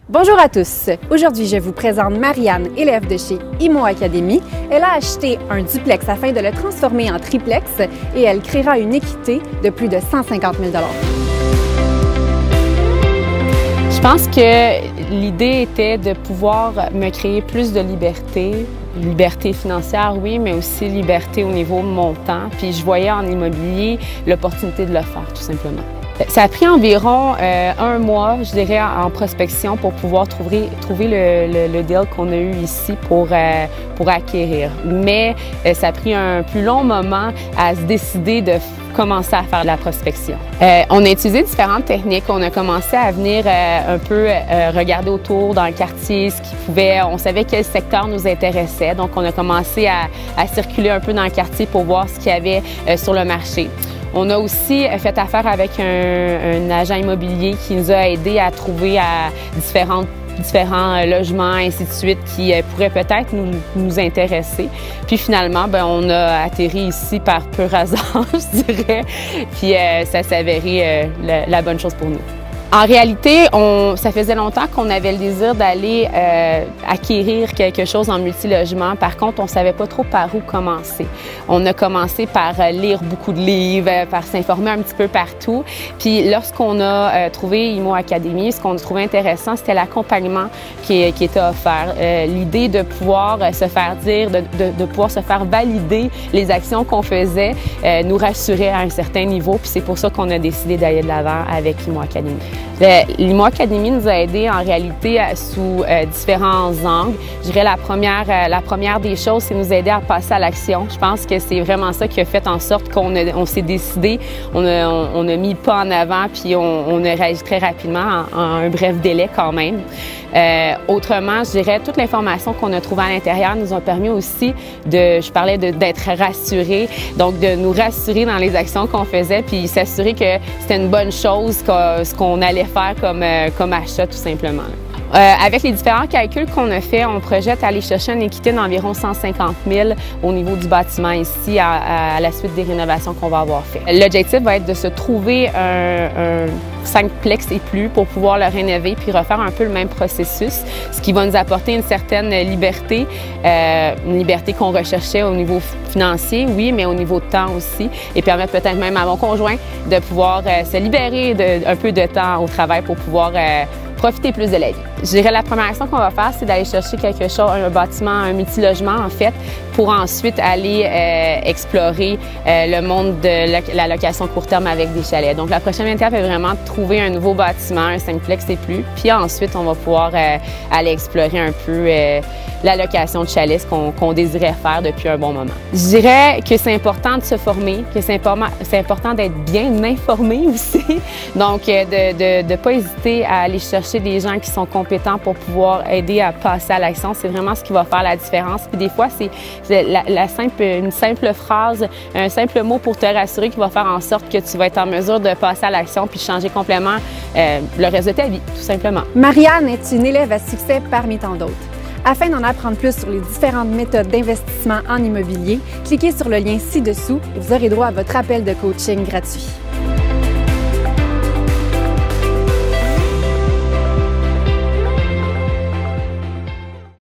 Bonjour à tous! Aujourd'hui, je vous présente Marianne, élève de chez IMO Academy. Elle a acheté un duplex afin de le transformer en triplex et elle créera une équité de plus de 150 000 $. Je pense que l'idée était de pouvoir me créer plus de liberté. Liberté financière, oui, mais aussi liberté au niveau montant. Puis je voyais en immobilier l'opportunité de le faire, tout simplement. Ça a pris environ un mois, je dirais, en prospection pour pouvoir trouver le deal qu'on a eu ici pour acquérir. Mais ça a pris un plus long moment à se décider de commencer à faire de la prospection. On a utilisé différentes techniques. On a commencé à venir un peu regarder autour dans le quartier, on savait quel secteur nous intéressait. Donc, on a commencé à circuler un peu dans le quartier pour voir ce qu'il y avait sur le marché. On a aussi fait affaire avec un agent immobilier qui nous a aidés à trouver différents logements, ainsi de suite, qui pourraient peut-être nous intéresser. Puis finalement, on a atterri ici par pur hasard, je dirais. Puis ça s'est avéré la bonne chose pour nous. En réalité, ça faisait longtemps qu'on avait le désir d'aller acquérir quelque chose en multilogement. Par contre, on ne savait pas trop par où commencer. On a commencé par lire beaucoup de livres, par s'informer un petit peu partout. Puis lorsqu'on a trouvé IMO Academy, ce qu'on a trouvé intéressant, c'était l'accompagnement qui était offert. L'idée de pouvoir se faire dire, de pouvoir se faire valider les actions qu'on faisait nous rassurait à un certain niveau. Puis c'est pour ça qu'on a décidé d'aller de l'avant avec IMO Academy. L'IMO Academy nous a aidés en réalité sous différents angles. Je dirais la première des choses, c'est nous aider à passer à l'action. Je pense que c'est vraiment ça qui a fait en sorte qu'on s'est décidé, on a mis le pas en avant, puis on a réagi très rapidement en un bref délai quand même. Autrement, je dirais, toute l'information qu'on a trouvée à l'intérieur nous a permis aussi je parlais d'être rassurés, donc de nous rassurer dans les actions qu'on faisait, puis s'assurer que c'était une bonne chose, ce qu'on allait faire comme achat, tout simplement. Avec les différents calculs qu'on a fait, on projette aller chercher une équité d'environ 150 000 au niveau du bâtiment ici à la suite des rénovations qu'on va avoir fait. L'objectif va être de se trouver un 5plex et plus pour pouvoir le rénover puis refaire un peu le même processus, ce qui va nous apporter une certaine liberté, une liberté qu'on recherchait au niveau financier, oui, mais au niveau de temps aussi, et permettre peut-être même à mon conjoint de pouvoir se libérer un peu de temps au travail pour pouvoir profiter plus de la vie. Je dirais la première action qu'on va faire, c'est d'aller chercher quelque chose, un bâtiment, un multilogement en fait, pour ensuite aller explorer le monde de la location court terme avec des chalets. Donc la prochaine étape est vraiment de trouver un nouveau bâtiment, un 5plex et plus, puis ensuite on va pouvoir aller explorer un peu la location de chalets, ce qu'on désirait faire depuis un bon moment. Je dirais que c'est important de se former, que c'est important d'être bien informé aussi, donc de ne pas hésiter à aller chercher des gens qui sont compétents pour pouvoir aider à passer à l'action. C'est vraiment ce qui va faire la différence. Puis des fois, c'est une simple phrase, un simple mot pour te rassurer qui va faire en sorte que tu vas être en mesure de passer à l'action puis changer complètement le reste de ta vie, tout simplement. Marianne est une élève à succès parmi tant d'autres. Afin d'en apprendre plus sur les différentes méthodes d'investissement en immobilier, cliquez sur le lien ci-dessous et vous aurez droit à votre appel de coaching gratuit.